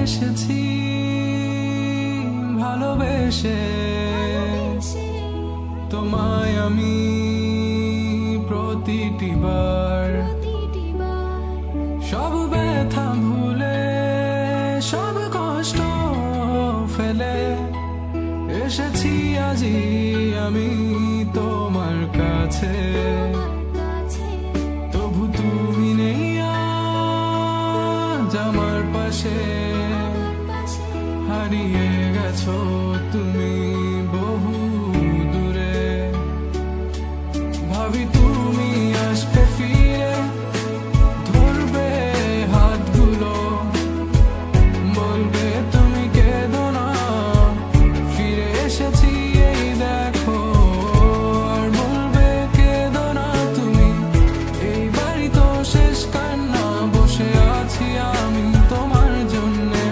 এসেছি ভালোবেসে তোমায় আমি প্রতিটি বার সব ব্যথা ভুলে সব কষ্ট ফেলে এসেছি আজি আমি তোমার কাছে তবু তুমি নেই আজ আমার পাশে হারিয়ে গেছো তুমি বহু দূরে ভাবি তুমি আসবে ফিরে ধরবে হাতগুলো বলবে তুমি কেঁদো না ফিরে এসেছি এই দেখো আর বলবে কেঁদো না তুমি এই বাড়ি তো শেষ কান্না বসে আছি আমি তোমার জন্যে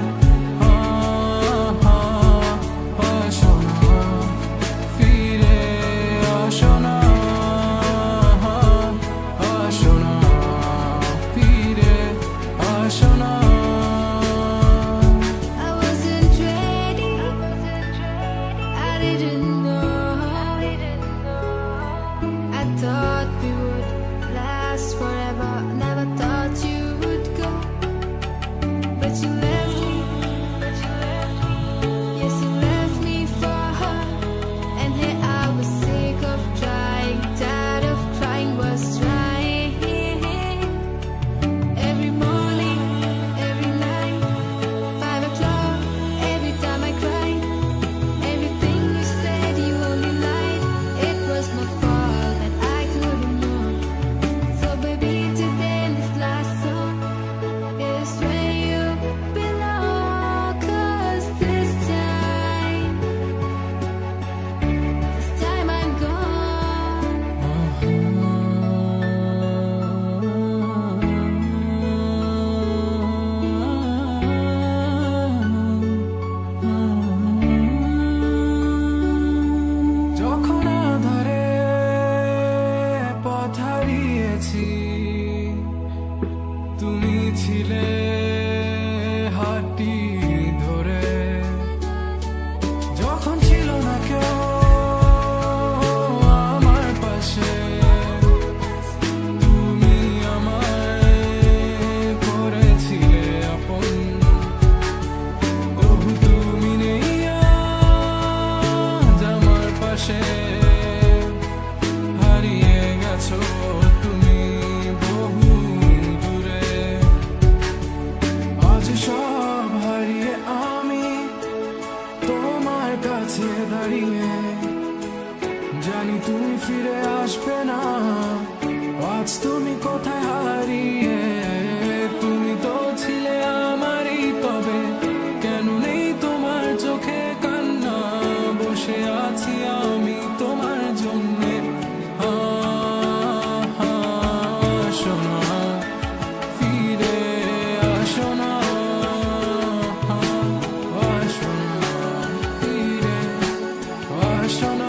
তুমি ছিলে হাতটি ধরে যখন ছিল না কেউ আমার পাশে তুমি আমায় করেছিলে আপন তবু তুমি নেই আজ আমার পাশে হারিয়ে গেছো তুমি বহু সব হারিয়ে আমি তোমার কাছে দাঁড়িয়ে জানি তুমি ফিরে আসবে না আজ তুমি কোথায় হারিয়ে তুমি তো ছিলে আমারই তবে কেন নেই তোমার চোখে কান্না বসে আছি আমি তোমার জন্যে শোনা ফিরে আসো না Show